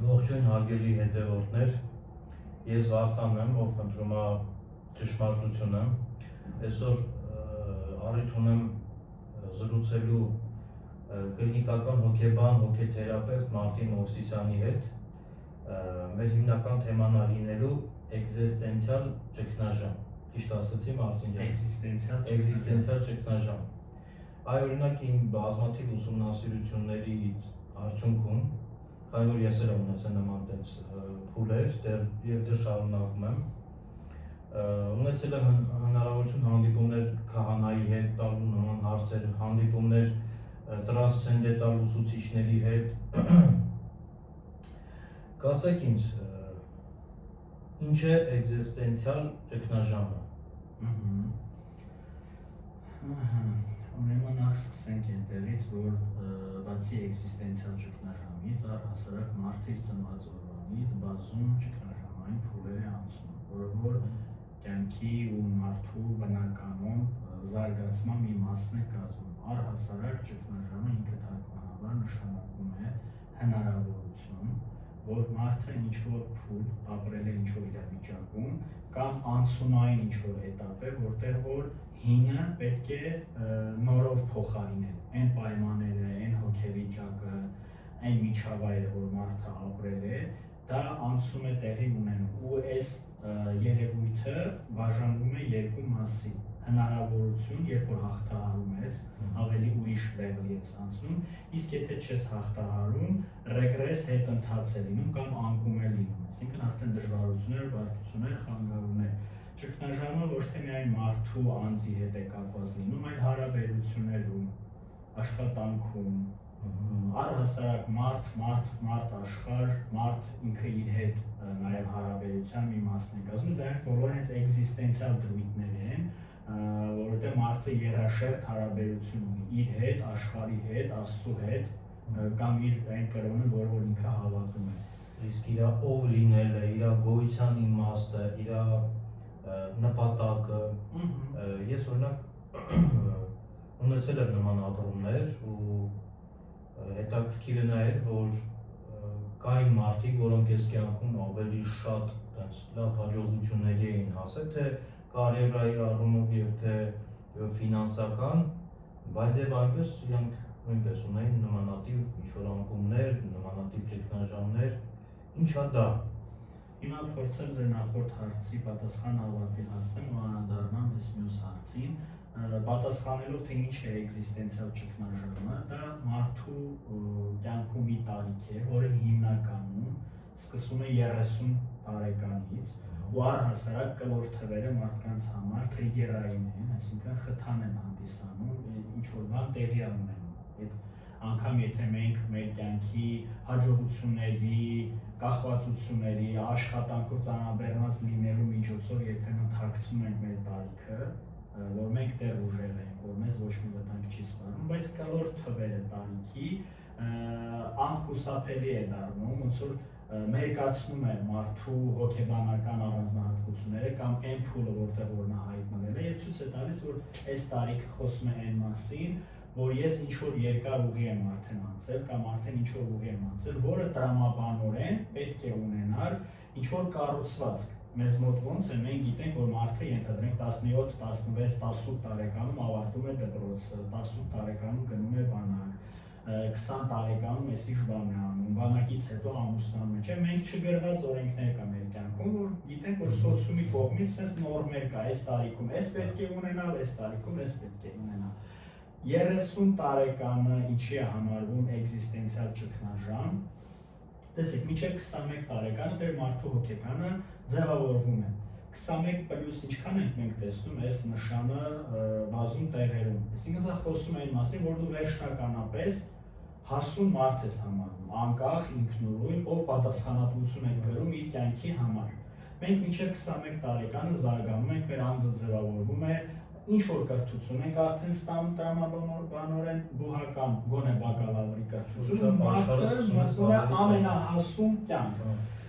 Ողջույն հարգելի հետևորդներ, ես Վարդանն եմ, ով խնդրում է ճշմարտությունը։ Այսօր առիթ ունեմ զրուցելու կլինիկական հոգեբան, հոգեթերապևտ Մարտին Մովսիսյանի հետ։ Մեր հիմնական թեման է լինելու էկզիստենցիալ ճգնաժամ։ Ճիշտ ասացի Մարտին ջան։ Էկզիստենցիալ ճգնաժամ։ Այ օրինակ իմ բազմաթիվ ուսումնասիրությունների արդյունքում, քանի որ ես էլ ունեցել նման տենց փուլեր եւ դեռ շարունակում եմ, ունեցել եմ հնարավորություն հանդիպումներ քահանայի հետ տալու նման հարցեր, հանդիպումներ տրանսցենդենտալ ուսուցիչների հետ։ Կասեք ինձ, ինչ է էկզիստենցիալ ճգնաժամը։ Ուրեմն նախ սկսենք այնտեղից, որ բացի էկզիստենցիալ ճգնաժամից, առհասարակ մարդը իր ծնված օրվանից բազում ճգնաժամային փուլեր է անցնում, որը որ կյանքի ու մարդու բնականon զարգացման մի մասն է կազմում։ Առհասարակ ճգնաժամը ինքը թարգմանաբար նշանակում է հնարավորություն, որ մարդը ինչ-որ փուլ ապրել է ինչ-որ իրավիճակում կամ անցումային ինչ-որ էտապ է, որտեղ որ հինը պետք է նորով փոխարինել, այն պայմանները, այն հոգեվիճակը, այն միջավայրը, որ մարդը ապրել է, դա անցում է տեղի ունենում ու այս երևույթը բաժանվում է երկու մասի, հնարավորություն, երբ որ հաղթահարում ես, ավելի ուրիշ level ես անցնում, իսկ եթե չես հաղթահարում, ռեգրես հետընթաց է լինում կամ անկում է լինում, այսինքն արդեն դժվարություններ, բարդություններ, խանգարումներ։ Ճգնաժամը ոչ թե միայն մարդու անձի հետ է կապված լինում, այլ հարաբերություններում, աշխատանքում, առհասարակ մարդ աշխարհ, մարդ ինքը իր հետ նաև հարաբերության մի մասն է կազմում, դրանք բոլորը հենց էկզիստենցիալ դրույթներ են, որովհետև մարդը երաշերտ հարաբերություն ունի իր հետ, աշխարհի հետ, Աստծո հետ, կամ իր այն կրոնը, որ ինքը հավատում է։ Իսկ իր ով լինելը, իր գոյության իմաստը, իր նպատակը, ես օրինակ ունեցել եմ նման ապրումներ ու հետաքրքիր է նաև, որ կային մարդիկ, որոնք ես կյանքում ավելի շատ լավ հաջողությունների էին հասել, թե կարիերայի առումով եւ թե ֆինանսական, բայց եւ այնպես իրանք նույնպես ունեին նմանատիպ ինչ-որ անկումներ, նմանատիպ ճգնաժամեր, ինչա դա։ Հիմա փորձեմ ձեր նախորդ հարցի պատասխան ավարտին հասնեմ ու անդրադառնամ այս մյուս հարցին, պատասխանելով թե ինչ է էկզիստենցիալ ճգնաժամը, դա մարդու կյանքում մի տարիք է, որը հիմնականում սկսում է 30 տարեկանից ու առհասարակ կլոր թվերը մարդկանց համար տրիգերային են, այսինքն խթան են հանդիսանում, ինչ-որ բան տեղի է ունենում։ Անգամ եթե մենք մեր կյանքի հաջողությունների, կախվածությունների, աշխատանքով ծանրաբեռնված լինելու միջոցով երբեմն թաքցնում ենք մեր տարիքը, որ մենք դեռ ուժեղ ենք, որ մեզ ոչ մի վտանգ չի սպառնում, բայց կլոր թվերը տարիքի անխուսափելի է դառնում, ոնց որ մերկացնում է մարդու հոգեբանական առանձնահատկությունները կամ այն փուլը, որտեղ որ նա հայտնվել է, եւ ցույց է տալիս, որ այս տարիքը խոսում է այն մասին, որ ես ինչ-որ երկար ուղի եմ արդեն անցել կամ արդեն ինչ-որ ուղի եմ անցել, որը տրամաբանորեն պետք է ունենար ինչ-որ կառուցվածք։ Մեզ մոտ ոնց է, մենք գիտենք, որ մարդը ենթադրենք 17, 16, 18 տարեկանում ավարտում է դպրոցը, 18 տարեկանում գնում է բանակ, 20 տարեկանում էսի բան է անում, բանակից հետո ամուսնանում է, չէ՞, մենք չգրված օրենքներ կա մեր կյանքում, որ գիտենք, որ սոցիումի կողմից sense նորմեր կա, այս տարիքում էս պետք է ունենալ, այս տարիքում էս պետք է ունենալ։ 30 տարեկանը ինչի է համարվում էկզիստենցիալ ճգնաժամ, տեսեք, մինչև 21 տարեկանը դեր մարդու հոգեկանը ձևավորվում է։ 21 պլյուս ինչքան ենք մենք տեսնում այս նշանը բազում տեղերում։ Այսինքն սա խոսում է այն մասին, որ դու վերջնականապես հասուն մարդ ես համարվում, անկախ ինքնուրույն, ով պատասխանատվություն է կրում իր կյանքի համար։ Մենք մինչև 21 տարեկանը զարգանում ենք, մեր անձը ձևավորվում է, ինչ որ կրթություն ենք արդեն ստանում տրամաբանորեն բուհական, գոնե բակալավրի կրթություն, մարդը մտնում է ամենահասուն կյանք։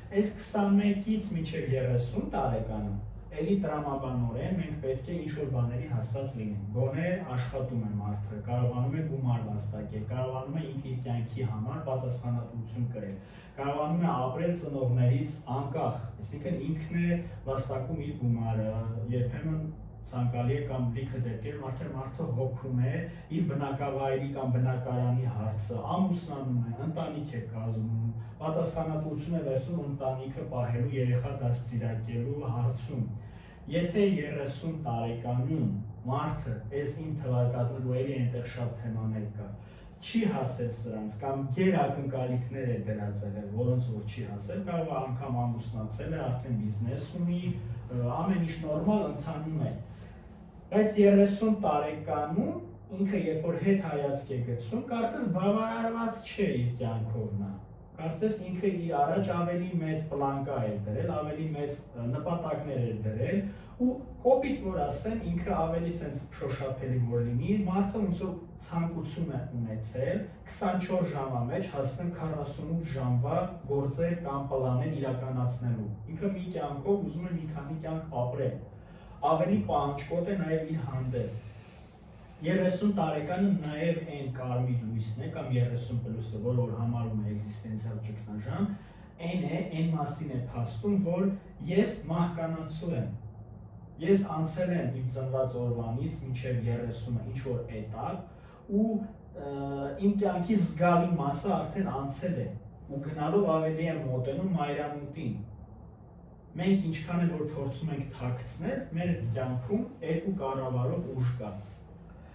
Այս 21-ից մինչև 30 տարեկանը էլի տրամաբանորեն մենք պետք է ինչ-որ բաների հասած լինենք։ Գոնե աշխատում է մարդը, կարողանում է գումար վաստակել, կարողանում է ինքը իր կյանքի համար պատասխանատվություն կրել, կարողանում է ապրել ծնողներից անկախ, այսինքն ինքն է վաստակում իր գումարը, երբեմն ցանկալի է կամ լիքը դեպքեր մարդը հոգում է իր բնակավայրի կամ բնակարանի հարցը, ամուսնանում է, ընտանիք է կազմում, պատասխանատվություն է վերցնում ընտանիքը պահելու, երեխա դաստիարակելու հարցում։ Եթե 30 տարեկանում մարդը, այս իմ թվարկածները ու էլի այնտեղ շատ թեմաներ կա, չի հասել սրանց կամ գերակնկալիքներ է դրած եղել, որոնց որ չի հասել, կարող է անգամ ամուսնացել է, արդեն բիզնես ունի, ամեն ինչ նորմալ ընթանում է։ Բայց 30 տարեկանում ինքը երբ որ հետ հայացք է գցում, կարծես բավարարված չէ իր կյանքով նա։ Կարծես ինքը իր առաջ ավելի մեծ պլանկա էր դրել, ավելի մեծ նպատակներ էր դրել ու կոպիտ որ ասեմ, ինքը ավելի սենց շոշափելի որ լինի, մարդը ոնց որ ցանկություն է ունեցել 24 ժամվա մեջ հասնել 48 ժամվա գործեր կամ պլաներ իրականացնելու։ Ինքը մի կյանքով ուզում է մի քանի կյանք ապրել, ավելի պահանջկոտ է նաև իր հանդեպ։ 30 տարեկանը նաև այն կարմիր լույսն է կամ 30+-ը, որը որ համարում է էգզիստենցիալ ճգնաժամ, այն մասին է փաստում, որ ես մահկանացու եմ։ Ես անցել եմ իմ ծնված օրվանից մինչև 30-ը ինչ-որ էտապ ու իմ կյանքի զգալի մասը արդեն անցել է ու գնալով ավելի եմ մոտենում մայրամուտին։ Մենք ինչքան էլ որ փորձում ենք թաքցնել, մեր կյանքում երկու կառավարող ուժ կա։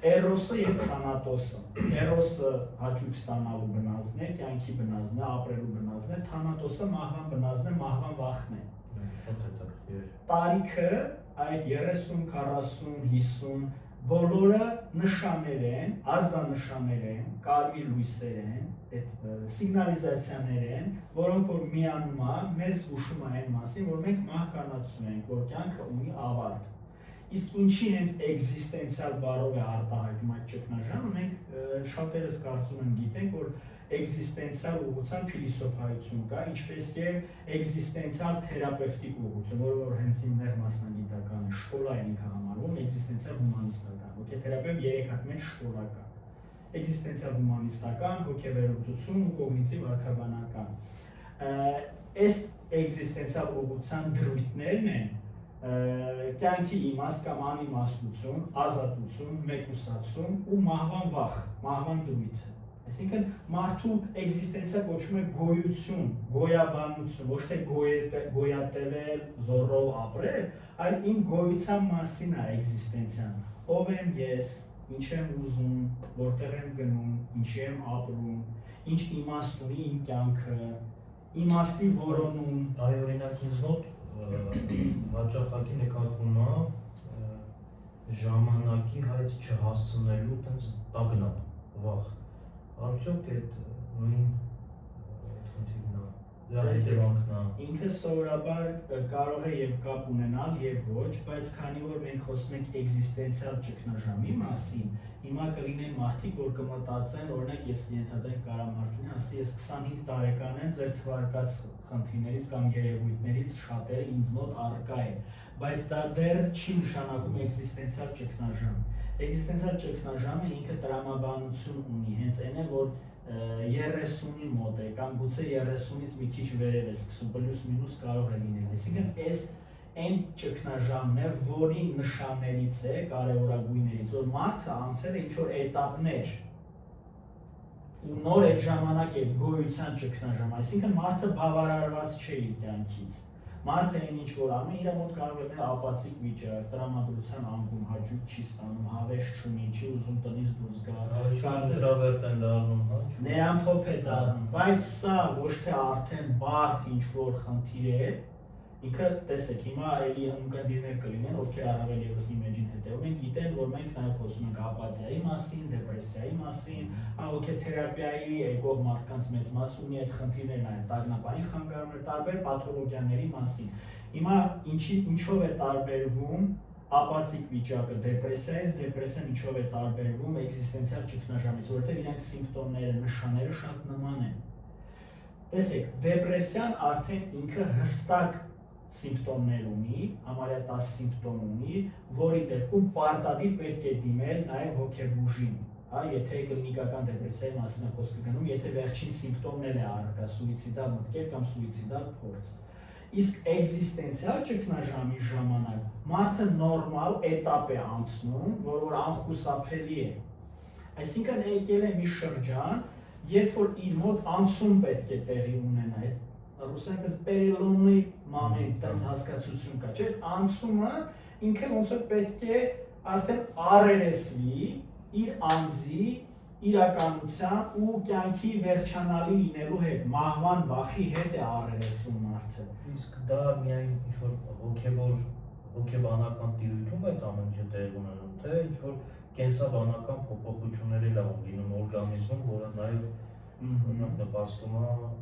Էրոսը եւ թանատոսը։ Էրոսը հաճույք ստանալու բնազն է, կյանքի բնազն է, ապրելու բնազն է, թանատոսը մահվան բնազն է, մահվան վախն է։ Տարիքը այդ 30, 40, 50 բոլորը նշաններ են, ազդանշաններ են, կարմիր լույսեր են, այդ սիգնալիզացիաներ են, որոնք որ միանում է, մեզ հուշում է այն մասին, որ մենք մահկանացու ենք, որ կյանքը ունի ավարտ։ Իսկ ինչի հենց էգզիստենցիալ բառով է արտահայտում այդ ճգնաժամը, մենք շատերս կարծում եմ գիտենք, որ էգզիստենցիալ ուղղության փիլիսոփայություն կա, ինչպես եւ էգզիստենցիալ թերապևտիկ ուղղություն, որը որ հենց իմ նեղ մասնագիտականը շկոլա է ինքը համարվում, էգզիստենցիալ հումանիստական, հոգեթերապև 3 հատ մեջ շկոլա կա։ Էգզիստենցիալ հումանիստական, հոգեվերլուծություն ու կոգնիտիվ արքայբանական։ Այս էգզիստենցիալ ուղղության դրույթներն են կյանքի իմաստ կամ անիմաստություն, ազատություն, մեկուսացում ու մահվան վախ, մահվան դրույթը։ Այսինքն մարդու էգզիստենցիա կոչվում է գոյություն, գոյաբանություն, ոչ թե գոյատևել, զոռով ապրել, այլ իմ գոյության մասին է էգզիստենցիան։ Ով եմ ես, ինչ եմ ուզում, որտեղ եմ գնում, ինչի եմ ապրում, ինչ իմաստ ունի իմ կյանքը, իմաստի որոնում։ Այ օրինակ ինձ մոտ հաճախակի նկատվում է ժամանակի հայտ չհասցնելու տենց տագնապ, վախ։ Արդյոք այդ նույն խնդիրն է, դրա հետևանքն է։ Ինքը սովորաբար կարող է եւ կապ ունենալ եւ ոչ, բայց քանի որ մենք խոսում ենք էգզիստենցիալ ճգնաժամի մասին, հիմա կլինեն մարդիկ, որ կմտածեն, օրինակ ես ենթադրենք կարա մարդ լինի, ասի ես 25 տարեկան եմ, ձեր թվարկած խնդիրներից կամ երևույթներից շատերը ինձ մոտ առկա է, բայց դա դեռ չի նշանակում էգզիստենցիալ ճգնաժամ։ Էգզիստենցիալ ճգնաժամը ինքը տրամաբանություն ունի, հենց այն է, որ 30-ի մոտ է կամ գուցե 30-ից մի քիչ վերև է սկսում, պլյուս մինուս կարող է լինել։ Այսինքն այս այն ճգնաժամն է, որի նշաններից է, կարևորագույններից, որ մարդը անցել է ինչ-որ էտապներ ու նոր այդ ժամանակ է գոյության ճգնաժամ, այսինքն մարդը բավարարված չէ իր կյանքից։ Մարդը այն ինչ որ անում, իր մոտ կարող է լինել ապացիկ վիճակ, տրամադրության անկում, հաճույք չի ստանում, հավես չունի, չի ուզում տնից դուրս գա, Շարժավերտ են դառնում, հա։ Նրան փոփ է դառնում, բայց սա ոչ թե արդեն բարդ ինչ որ խնդիր է, ինքը տեսեք, հիմա էլի ունկնդիրներ կլինեն, ովքեր առավել ևս իմեջին հետևում են, գիտեն, որ մենք նաև խոսում ենք ապաթիայի մասին, դեպրեսիայի մասին, հոգեթերապիայի եկող մարդկանց մեծ մասը ունի այդ խնդիրներն այն տագնապային խանգարումներ, տարբեր պաթոլոգիաների մասին։ Հիմա ինչով է տարբերվում ապաթիկ վիճակը դեպրեսիայից, դեպրեսիան ինչով է տարբերվում էգզիստենցիալ ճգնաժամից, որովհետև իրենք սիմպտոմները, նշանները շատ նման են։ Տեսեք, դեպրեսիան արդեն ինքը հստակ սիմպտոմներ ունի, համարյա 10 սիմպտոմ ունի, որի դեպքում պարտադիր պետք է դիմել նաև հոգեբուժին, հա, եթե կլինիկական դեպրեսիայի մասին է խոսքը գնում, եթե վերջին սիմպտոմն է առկա, սուիցիդալ մտքեր կամ սուիցիդալ փորձ։ Իսկ էկզիստենցիալ ճգնաժամի ժամանակ մարդը նորմալ էտապ է անցնում, որ անխուսափելի է։ Այսինքն եկել է մի շրջան, երբ որ իր մոտ անցում պետք է տեղի ունենա, ռուսերեն դες պերելոնի մոմենտ, դες հասկացություն կա, չէ՞, անցումը ինքը ոնց որ պետք է արդեն առերեսվի իր անձի իրականության ու կյանքի վերջանալի լինելու հետ, մահվան վախի հետ է առերեսվում մարդը։ Իսկ դա միայն ինչ-որ հոգեբանական տիրույթում է ամեն ինչ տեղ ունենում, թե ինչ-որ կենսաբանական փոփոխություններ էլ են լինում օրգանիզմում, որը նաև նպաստում է։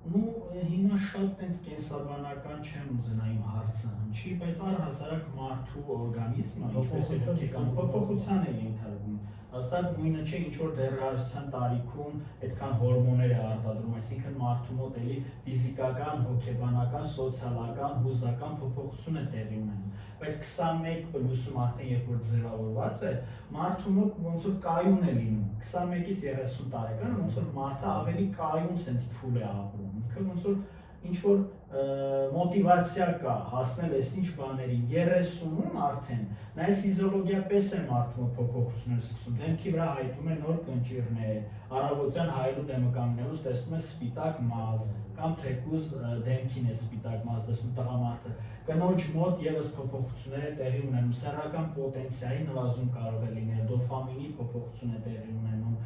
Ну, հիմա շատ տենց կենսաբանական չեմ ուզենա իմ հարցը հնչի, բայց առհասարակ մարդու օրգանիզմը ինչպես է հոգեկան փոփոխության է ենթարկվում։ Հաստատ նույնը չէ, ինչ որ դեռահասության տարիքում այդքան հորմոններ է արտադրում, այսինքն մարդու մոտ էլի ֆիզիկական, հոգեբանական, սոցիալական, հուզական փոփոխություն է տեղի ունենում։ Բայց 21 պլյուսում արդեն երբ որ ձևավորված է, մարդու մոտ ոնց որ կայուն է լինում։ 21-ից 30 տարեկան ոնց որ մարդը ավելի կայուն sense փուլ է ապրում։ Ինքը ոնց որ ինչ որ մոտիվացիա կա հասնել այս ինչ բաներին 30-ում արդեն նաև ֆիզիոլոգիապես է մարդու փոփոխություններ սկսում դեմքի վրա հայտում է նոր կնճիռներ առավոտյան հայելու դեմը կանգնելուց տեսնում է սպիտակ մազ կամ թեկուզ դեմքին է սպիտակ մազ տեսնում տղամարդը կնոջ մոտ եւս փոփոխություններ է տեղի ունենում սեռական պոտենցիայի նվազում կարող է լինել դոֆամինի փոփոխություն է տեղի ունենում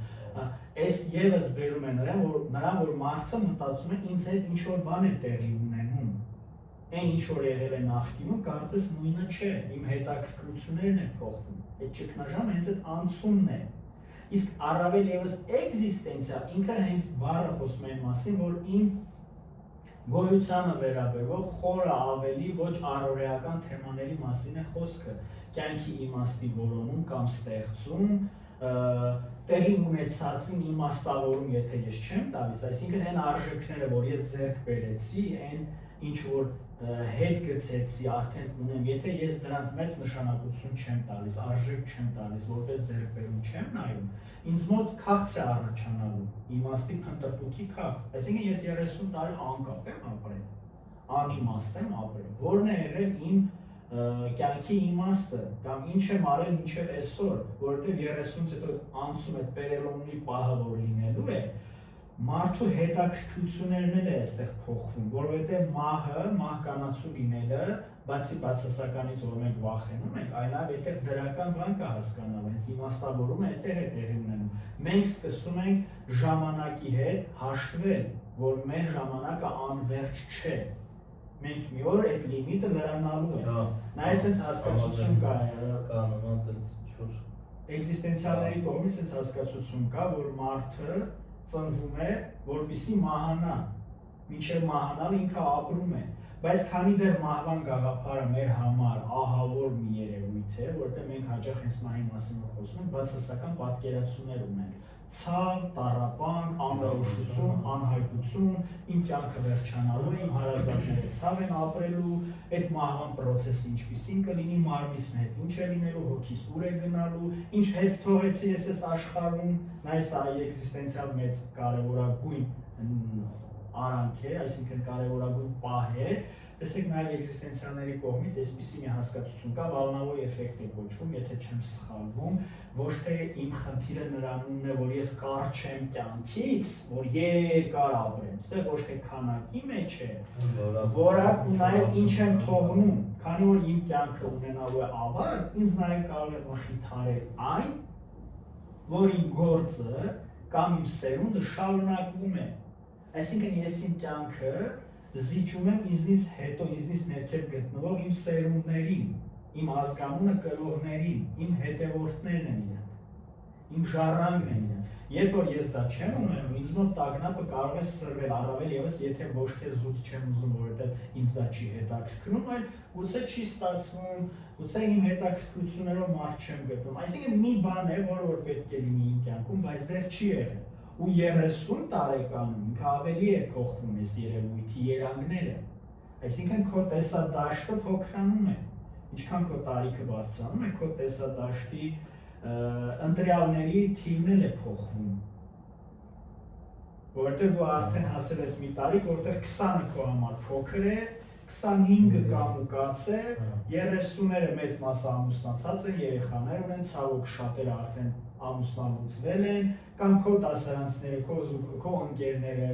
այս եւս բերում է նրան որ մարդը մտածում է ինձ հետ ինչ որ բան է տեղի ունենում այն ինչ որ եղել է նախկինում կարծես նույնը չէ իմ հետաքրքրություններն է փոխվում այդ ճգնաժամը հենց այդ անցումն է իսկ առավել եւս էկզիստենցիա ինքը հենց բառը խոսում է այն մասին որ իմ գոյությանը վերաբերող խորը ավելի ոչ առօրեական թեմաների մասին է խոսքը կյանքի իմաստի որոնում կամ ստեղծում տեղի ունեցածին իմաստավորում, եթե ես չեմ տալիս, այսինքն այն արժեքները, որ ես ձեռք բերեցի, այն ինչ որ հետ գցեցի, արդեն ունեմ, եթե ես դրանց մեծ նշանակություն չեմ տալիս, արժեք չեմ տալիս, որպես ձեռքբերում չեմ նայում, ինձ մոտ քաղց է առաջանալու, իմաստի փնտրտուքի քաղց, այսինքն ես 30 տարի անկապ եմ ապրել, անիմաստ եմ ապրել, որն է եղել իմ կյանքի իմաստը կամ ինչ եմ արել մինչև այսօր, որովհետև 30-ից հետո անցում այդ պերելոնի պահը որ լինելու է, մարդու հետաքրքրություններն էլ է այստեղ փոխվում, որովհետև մահը, մահկանացու լինելը, բացի բացասականից որ մենք վախենում ենք, այլ նաև այդտեղ դրական բան կա հասկանալ, հենց իմաստավորումը այդտեղ է տեղի ունենում։ Մենք սկսում ենք ժամանակի հետ հաշտվել, որ մեր ժամանակը անվերջ չէ։ Մենք մի օր այդ լիմիտը լրանալու է։ Նա այսպես հասկացություն կա էկզիստենցիալների կողմից այս հասկացություն կա, որ մարդը ծնվում է, որպեսզի մահանա, մինչև մահանալ ինքը ապրում է, բայց քանի դեռ մահվան գաղափարը մեր համար ահավոր մի երևույթ է, որտեղ մենք հաճախ հենց մահի մասին խոսում ենք, բացասական պատկերացումներ ունենք, ցավ, տառապանք, անորոշություն, անհայտություն, իմ կյանքը վերջանալու է, իմ հարազատները ցավ են ապրելու, այդ մահվան process-ը ինչպիսին կլինի, մարմնիս հետ ինչ է լինելու, հոգիս ուր է գնալու, ինչ հետ թողեցի ես այս աշխարհում, նա սա էկզիստենցիալ մեծ կարևորագույն արանք է, այսինքն կարևորագույն պահ է, տեսեք նաև էկզիստենցիալների կողմից այսպիսի մի հասկացություն կա, Վալնավոյի էֆեկտ է կոչվում, եթե չեմ սխալվում, ոչ թե իմ խնդիրը նրանումն է, որ ես կարճ եմ կյանքից, որ երկար ապրեմ, այստեղ ոչ թե քանակի մեջ է, որակ ու նաև ինչ եմ թողնում, քանի որ իմ կյանքը ունենալու է ավարտ, ինձ նաև կարող է մխիթարել այն, որ իմ գործը կամ իմ սերունդը շարունակվում է, այսինքն ես իմ կյանքը զիջում եմ ինձնից հետո, ինձնից ներքև գտնվող իմ սերունդներին, իմ ազգանունը կրողներին, իմ հետևորդներն են իրենք, իմ ժառանգն են իրենք, երբ որ ես դա չեմ ունենում, ինձ մոտ տագնապը կարող է սրվել, առավել ևս եթե ոչ թե զուտ չեմ ուզում, որովհետև ինձ դա չի հետաքրքրում, այլ գուցե չի ստացվում, գուցե իմ հետաքրքրություններով մարդ չեմ գտնում, այսինքն մի բան է, որ պետք է լինի իմ կյանքում, բայց դեռ չի եղել։ Ու 30 տարեկանում ինքը ավելի է փոխվում այս երևույթի երանգները, Այսինքն քո տեսադաշտը փոքրանում է։ Ինչքան քո տարիքը բարձրանում է, քո տեսադաշտի ընտրյալների թիվն էլ է փոխվում։ Որտեղ դու արդեն հասել ես մի տարիք, որտեղ 20-ը քո համար փոքր է, 25-ը կամուկաց է, 30-ները մեծ մասը ամուսնացած են, երեխաներ ունեն, ցավոք շատերը արդեն ամուսնալուծվել են, կամ քո դասարանցիները, քո ընկերները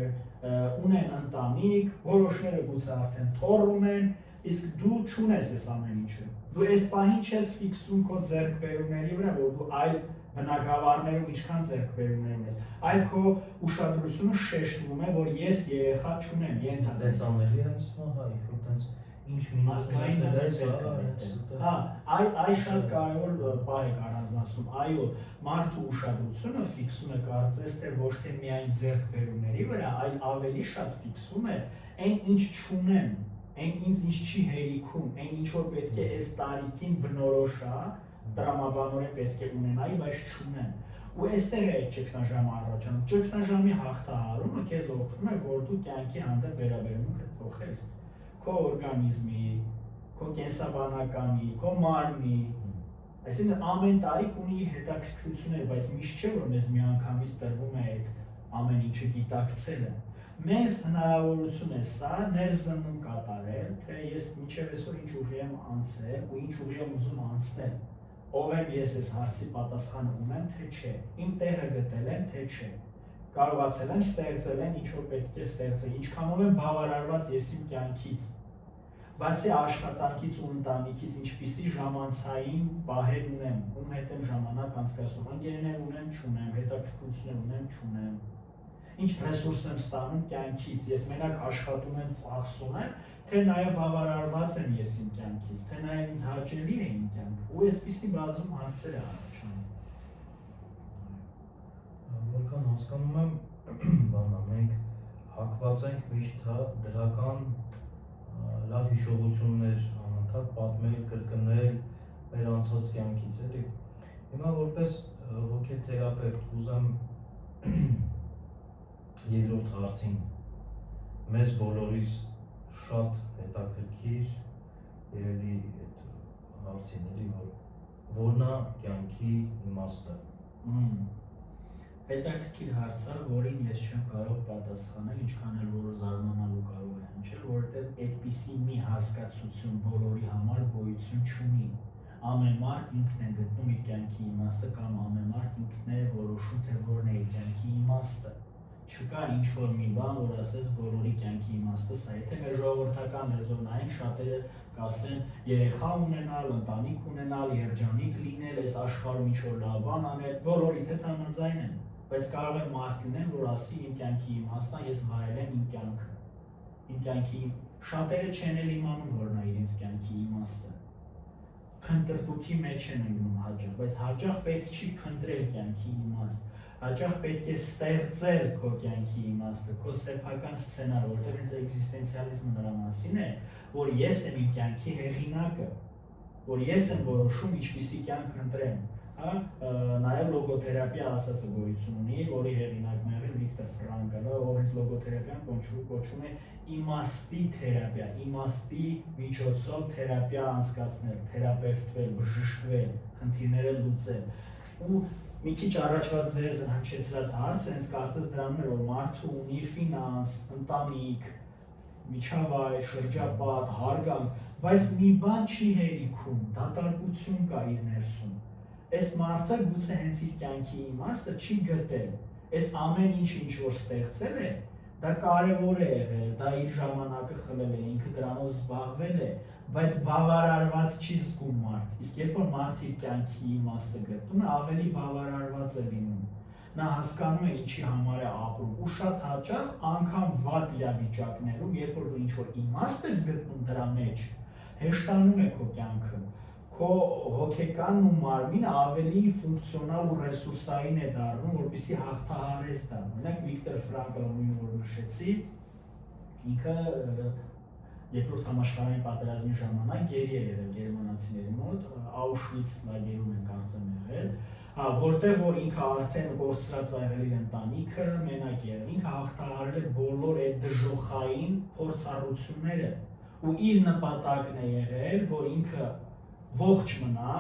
ունեն ընտանիք, որոշները գուցե արդեն թոռ ունեն, իսկ դու չունես այս ամեն ինչը։ Դու այս պահին չես ֆիքսում քո ձեռքբերումների վրա, որ դու այլ բնակավարներում ինչքան ձեռքբերումներ ունես, այլ քո ուշադրությունը շեշտվում է, որ ես երեխա չունեմ, Տեսանելի է այսօր հայ, որ տենց ինչ Հա, այ շատ կարևոր բան եք առանձնացնում, այո, մարդու ուշադրությունը ֆիքսում է կարծես թե ոչ թե միայն ձեռքբերումների վրա, այլ ավելի շատ ֆիքսում է այն ինչ չունեմ, այն ինչ չի հերիքում, այն ինչ որ պետք է այս տարիքին բնորոշա, տրամաբանորեն պետք է ունենայի, բայց չունեմ։ Ու այստեղ է ճգնաժամը առաջանում։ Ճգնաժամի հաղթահարումը քեզ օգնում է, որ դու կյանքի հանդեպ վերաբերմունքդ փոխես։ Քո օրգանիզմի, քո կենսաբանականի, քո մարմնի, այսինքն ամեն տարիք ունի իր հետաքրքրությունները, բայց միշտ չէ որ մեզ միանգամից տրվում է այդ ամեն ինչը գիտակցելը։ Մեզ հնարավորություն է սա ներզննում կատարել, թե ես մինչև այսօր ինչ ուղի եմ անցել ու ինչ ուղի եմ ուզում անցնել։ Ով եմ ես այս հարցի պատասխանը ունեմ, թե չէ։ Իմ տեղը գտել եմ, թե չէ։ Կարողացել եմ ստեղծել եմ ինչ որ պետք է ստեղծել, ինչքանով եմ բավարարված ես իմ կյանքից։ Բացի աշխատանքից ու ընտանիքից ինչպիսի ժամանցային պահեր ունեմ, ում հետ եմ ժամանակ անցկացնում, ընկերներ ունեմ, չունեմ, հետաքրքրություններ ունեմ, չունեմ։ Ինչ ռեսուրս եմ ստանում կյանքից, ես մենակ աշխատում եմ, ծախսում եմ, թե նաև բավարարված եմ ես իմ կյանքից, թե նաև ինձ հաճելի է իմ կյանքը, ու այսպիսի բազում հարցեր է առաջանում։ Որքան հասկանում եմ, բանա, մենք հակված ենք միշտ դրական լավ հիշողություններ անընդհատ պատմել, կրկնել մեր անցած կյանքից, էլի։ Հիմա որպես հոգեթերապևտ կուզեմ երկրորդ հարցին մեզ բոլորիս շատ հետաքրքիր երևի այդ հարցին էլի, որն է կյանքի իմաստը։ Հետաքրքիր հարց է, որին ես չեմ կարող պատասխանել, ինչքան էլ որ զարմանալու կարող է հնչել, որովհետև այդպիսի մի հասկացություն բոլորի համար գոյություն չունի։ Ամեն մարդ ինքն է գտնում իր կյանքի իմաստը կամ ամեն մարդ ինքն է որոշում, թե որն է իր կյանքի իմաստը։ Չկա ինչ որ մի բան, որ ասես բոլորի կյանքի իմաստը սա է, թե մեր ժողովրդական լեզվով նայենք, շատերը կասեն երեխա ունենալ, ընտանիք ունենալ, երջանիկ լինել, այս աշխարհում ինչ որ լավ բան անել, բոլորի թե համաձայն են, բայց կարող է մարդ լինել, որ ասի իմ կյանքի իմաստը ես վայել եմ իմ կյանքը։ Իմ կյանքի շատերը չեն էլ իմանում, որն է իրենց կյանքի իմաստը։ Փնտրտուքի մեջ են ընկնում հաճախ, բայց հաճախ պետք չի փնտրել կյանքի իմաստ։ Հաճախ պետք է ստեղծել քո կյանքի իմաստը, քո սեփական սցենար, որտեղ հենց էգզիստենցիալիզմը նրա մասին է, որ ես եմ իմ կյանքի հեղինակը, որ ես եմ որոշում ինչպիսի կյանք ընտրեմ։ Նաև լոգոթերապիա ասածը գոյություն ունի, որի հեղինակն է եղել Վիկտոր Ֆրանկլը, ով հենց լոգոթերապիան կոչվում է իմաստի թերապիա, իմաստի միջոցով թերապիա անցկացնել, թերապևտվել, բժշկվել, խնդիրները լուծել։ Ու մի քիչ առաջվա ձեր հնչեցրած հարցը հենց կարծես դրանում է, որ մարդը ունի ֆինանս, ընտանիք, միջավայր, շրջապատ, հարգանք, բայց մի բան չի հերիքում, դատարկություն կա իր ներսում։ Այս մարդը գուցե հենց իր կյանքի իմաստը չի գտել։ Այս ամեն ինչ որ ստեղծել է, դա կարևոր է եղել, դա իր ժամանակը խլել է, ինքը դրանով զբաղվել է, բայց բավարարված չի զգում մարդ։ Իսկ երբ որ մարդ իր կյանքի իմաստը գտնում է, ավելի բավարարված է լինում։ Նա հասկանում է ինչի համար է ապրում, ու շատ հաճախ անգամ վատ իրավիճակներում, երբ որ դու ինչ-որ իմաստ ես գտնում դրա մեջ, հեշտանում է քո կյանքը, քո հոգեկանն ու մարմինը ավելի ֆունկցիոնալ ու ռեսուրսային է դառնում, որպեսզի հաղթահարես դա։ Օրինակ Վիկտոր Ֆրանկլը, նույնը որ նշեցի, ինքը Երկրորդ համաշխարհային պատերազմի ժամանակ գերի է եղել գերմանացիների մոտ, Auschwitz լագերում են կարծեմ եղել, որտեղ որ ինքը արդեն կորցրած ա եղել իր ընտանիքը, մենակ եղել, ինքը հաղթահարել է բոլոր այդ դժոխային փորձառությունները, ու իր նպատակն է եղել, որ ինքը ողջ մնա,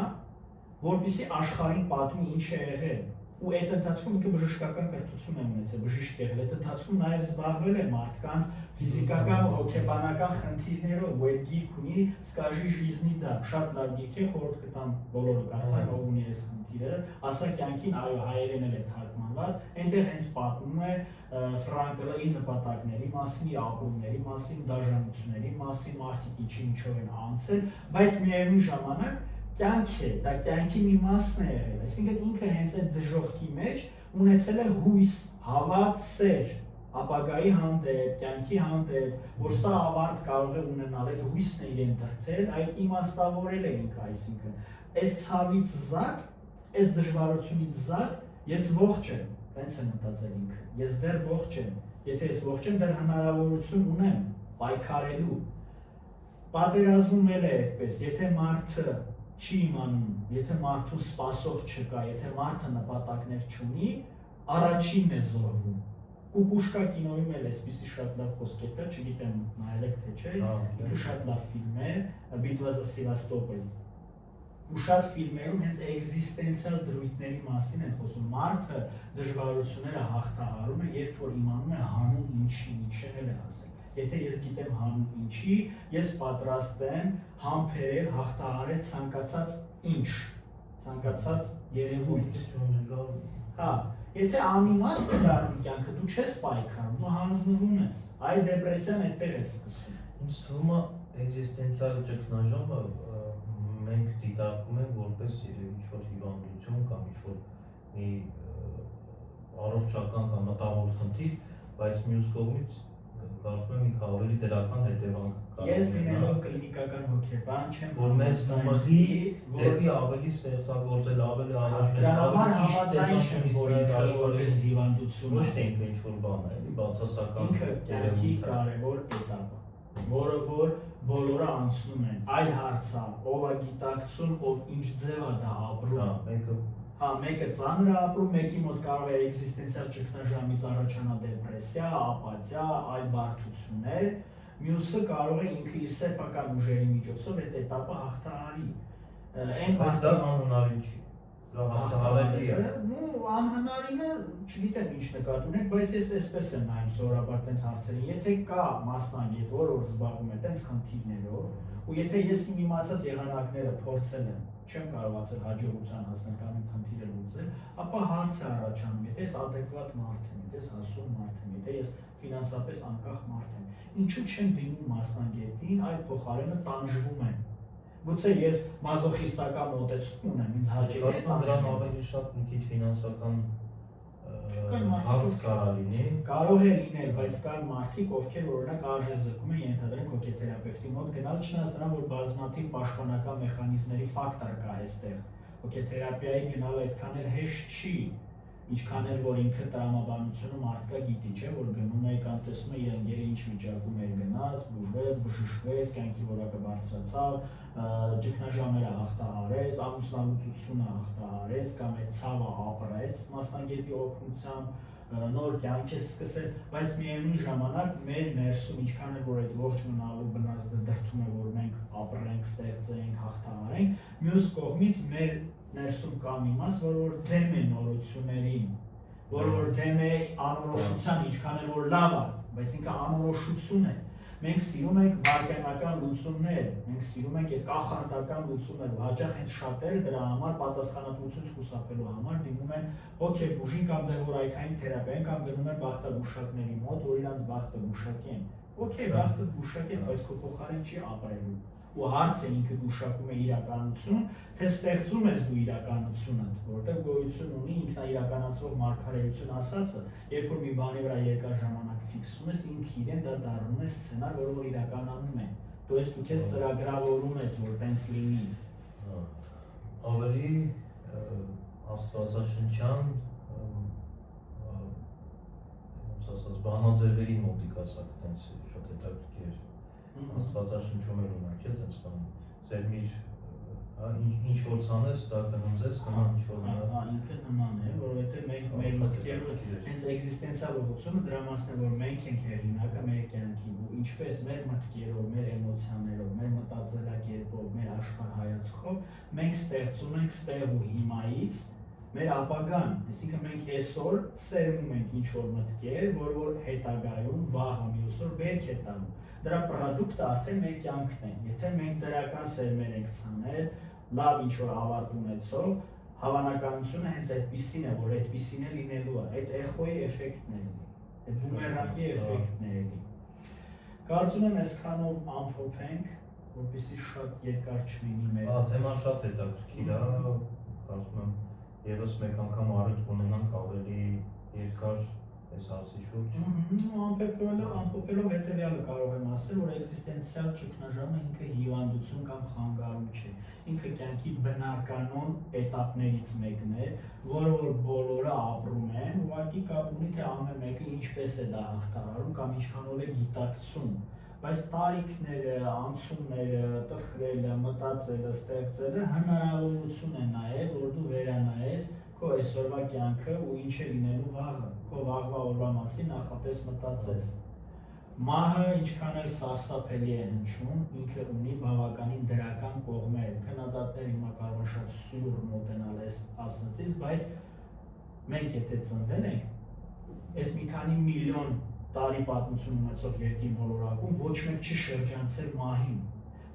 որպեսզի աշխարհին պատմի ինչ է եղել։ Ու այդ ընթացքում ինքը բժշկական կրթություն է ունեցել, բժիշկ եղել, այդ ընթացքում նաև զբաղվել է մարդկանց ֆիզիկական ու հոգեբանական խնդիրներով, ու այդ գիրք ունի «Скажи жизни да», շատ լավ գիրք է, խորհուրդ կտամ բոլորը կարդան, ով ունի այս խնդիրը, ասա կյանքին, այո, հայերեն էլ է թարգմանված, այնտեղ հենց պատմում է Ֆրանկլի նպատակների մասին, իր ապրումների մասին, դաժանությունների մասին, մարդիկ ինչով են անցել, բայց միևնույն ժամանակ կյանք է, դա կյանքի մի մասն է եղել, այսինքն ինքը հենց այդ դժոխքի մեջ ունեցել է հույս, հավատ, սեր, ապագայի հանդեպ, կյանքի հանդեպ, որ սա ավարտ կարող է ունենալ, այդ հույսն է իրեն դրդել, այդ իմաստավորել է ինքը, այսինքն, այս ցավից զատ, այս դժվարությունից զատ, ես ողջ եմ, տենց է մտածել ինքը, ես դեռ ողջ եմ, եթե ես ողջ եմ, դեռ հնարավորություն ունեմ պայքարելու, պատերազմում էլ է այդպես, եթե մարդը չի իմանում, եթե մարդու սպասող չկա, եթե մարդը նպատակներ չունի, առաջինն է զոհվում։ Կուկուշկա կինոյում էլ այսպիսի շատ լավ խոսքեր կա, չգիտեմ նայել եք թե չէ, ինքը շատ լավ ֆիլմ է, Բիտվա за Սևաստոպոլ։ Ու շատ ֆիլմերում հենց էգզիստենցիալ դրույթների մասին են խոսում։ Մարդը դժվարությունները հաղթահարում է, երբ որ իմանում է հանուն ինչի, ինչն է ասել։ Եթե ես գիտեմ հանուն ինչի, ես պատրաստ եմ համբերել, հաղթահարել ցանկացած ինչ, ցանկացած երևույթ։ Հա, եթե անիմաստ է դառնում կյանքը, դու չես պայքարում, դու հանձնվում ես։ Այ դեպրեսիան այդտեղ է սկսվում։ Ինձ թվում է էգզիստենցիալ ճգնաժամը մենք դիտարկում ենք որպես ինչ-որ հիվանդություն կամ ինչ-որ մի առողջական կամ մտավոր խնդիր, բայց մյուս կողմից կարծում եմ ինքը ավելի դրական հետևանք կա։ Ես լինելով կլինիկական հոգեբան չեմ, որ մեզ մղի դեպի ավելի ստեղծագործել, ավելի առաջ չեմ, որ ինքը որպես հիվանդություն ոչ թե ինքը ինչ-որ բան է, բացասական ինքը կյանքի կարևոր էտապ է, որը որ բոլորը անցնում են, այլ հարց է, ով է գիտակցում, ով ինչ ձև է դա ապրում, մեկը ծանր է ապրում, մեկի մոտ կարող է էգզիստենցիալ ճգնաժամից առաջանալ դեպրեսիա, ապաթիա, այլ բարդություններ, մյուսը կարող է ինքը իր սեփական ուժերի միջոցով այդ էտապը հաղթահարի։ Բայց դա անհնարին չի։ Դա հաղթահարելի է։ Ну, անհնարինը, չգիտեմ ինչ նկատի ունեք, բայց ես այսպես եմ նայում սովորաբար տենց հարցերին, եթե կա մասնագետ, որ զբաղվում է տենց խնդիրներով, ու եթե ես իմ իմացած եղանակները փորձել եմ, չեմ կարողացել հաջողության հասնել կամ իմ խնդիրը լուծել, ապա հարց է առաջանում, եթե ես adekvat մարդ եմ, եթե ես հասուն մարդ եմ, եթե ես ֆինանսապես անկախ մարդ եմ, ինչու չեմ դիմում մասնագետին, այլ փոխարենը տանջվում եմ։ Գուցե ես մազոխիստական մոտեցում ունեմ, ինձ հաճելի է տանջվում, ավելի շատ մի քիչ ֆինանսական հարց կարա լինի։ Կարող է լինել, բայց կան մարդիկ, ովքեր օրինակ արժեզրկում են ենթադրենք հոգեթերապևտի մոտ գնալ, չնայած նրան, որ բազմաթիվ պաշտպանական մեխանիզմների ֆակտոր կա այստեղ։ Հոգեթերապիայի գնալը այդքան էլ հեշտ չի, ինչքան էլ որ ինքը տրամաբանությունը մարդկա գիտի, չէ, որ գնում է կամ տեսնում է իր ընկերը ինչ վիճակում է գնաց, բուժվեց, բժշկվեց, կյանքի որակը բարձրացավ, ճգնաժամերը հաղթահարեց, ամուսնալուծությունը հաղթահարեց կամ այդ ցավը ապրեց մասնագետի օգնությամբ, նոր կյանք է սկսել, բայց միևնույն ժամանակ մեր ներսում ինչքան էլ որ այդ ողջ մնալու բնազդը դրդում է, որ մենք ապրենք, ստեղծենք, հաղթահարենք, մյուս կողմից մեր ներսում կա մի մաս, որ դեմ է նորություններին, որ դեմ է անորոշության, ինչքան էլ որ լավ է, բայց ինքը անորոշություն է։ Մենք սիրում ենք վարկանական լուծումներ, մենք սիրում ենք այդ կախարդական լուծումները, հաճախ հենց շատերը դրա համար պատասխանատվությունից խուսափելու համար դիմում են հոգեբուժին կամ դեղորայքային թերապիային կամ գնում են բախտագուշակների մոտ, որ իրանց բախտը գուշակեն։ Okay, բախտը գուշակեց, բայց քո փոխարեն չի ապրելու։ Ու հարց է ինքը գուշակում է իրականություն, թե ստեղծում ես դու իրականությունը, որտեղ գոյություն ունի ինքնաիրականացվող մարգարեություն ասածը, երբ որ մի բանի վրա երկար ժամանակ ֆիքսում ես, ինքը իրեն դա դառնում է սցենար, որը որ իրականանում է։ Դու ես դու քեզ ծրագրավորում ես, որ տենց լինի։ Ավելի աստվածաշնչյան բանաձևերի մոտիկ ասած տենց շատ հետաքրքիր Աստվածաշնչում էլ ունենք, չէ՞, տենց բան, Սերմիր ինչ որ ցանես, դա կհանձես, նման ինչ որ ինքը նման է, որովհետև մենք մեր մտքերով հենց էգզիստենցիալ ուղղությունը դրա մասն է, որ մենք ենք հեղինակը մեր կյանքի ու ինչպես մեր մտքերով, մեր էմոցիաներով, մեր մտածելակերպով, մեր աշխարհայացքով մենք ստեղծում ենք ստեղ ու հիմայից մեր ապագան, այսինքն մենք այսօր սերվում ենք ինչ-որ մտքեր, որ հետագայում վաղը մյուս օր բերք է տանում։ Դրա պրոդուկտը արդեն մեր կյանքն է։ Եթե մենք դրական սերմեր ենք ցանել, լավ ինչ-որ ավարտ ունեցող, հավանականությունը հենց այդպիսին է, որ այդպիսին է լինելու է։ Այդ էխոյի էֆեկտն է լինի, այդ բումերանգի էֆեկտն է լինի։ Կարծում եմ այսքանով ամփոփենք, որպեսզի շատ երկար չլինի մեր։ Թեման շատ հետաքրքիր է, կարծում եմ Եվս մեկ անգամ առիթ կունենանք ավելի երկար այս հարցի շուրջ։ Ամփոփելով հետևյալը կարող եմ ասել, որ էգզիստենցիալ ճգնաժամը ինքը հիվանդություն կամ խանգարում չէ։ Ինքը կյանքի բնականon էտապներից մեկն է, որը որ բոլորը ապրում են, ուղղակի կապ ունի թե ամեն մեկը ինչպես է դա հաղթահարում կամ ինչքանով է գիտակցում։ Բայց տարիքները, անցումները, տխրելը, մտածելը, ստեղծելը հնարավորություն է նաև, որ դու վերանայես քո այսօրվա կյանքը ու ինչ է լինելու վաղը, քո վաղվա օրվա մասին նախապես մտածես։ Մահը ինչքան էլ սարսափելի է հնչում, ինքը ունի բավականին դրական կողմեր։ Քննադատները հիմա կարող են շատ սուր մոտենալ այս ասածից, բայց մենք եթե ծնվել ենք, այս մի քանի միլիոն տարի պատմություն ունեցող երկրի մոլորակում ոչ մեկ չի շրջանցել մահին։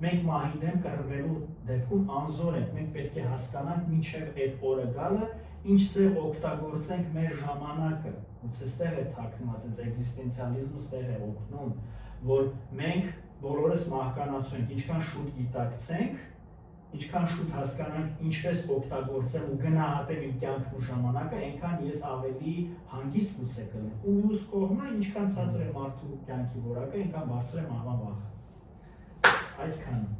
Մենք մահի դեմ կռվելու դեպքում անզոր ենք, մենք պետք է հասկանանք մինչև այդ օրը գալը, ինչ ձև օգտագործենք մեր ժամանակը։ Ուցե ստեղ է թաքնված, այս էգզիստենցիալիզմը ստեղ է օգնում, որ մենք բոլորս մահկանացու ենք, ինչքան շուտ գիտակցենք, ինչքան շուտ հասկանանք ինչպես օգտագործեմ ու գնահատեմ իմ կյանքն ու ժամանակը, այնքան ես ավելի հանգիստ գուցե կլինեմ։ Ու մյուս կողմը ինչքան ցածր է մարդու կյանքի որակը, այնքան բարձր է մահվան վախը։ Այսքանը։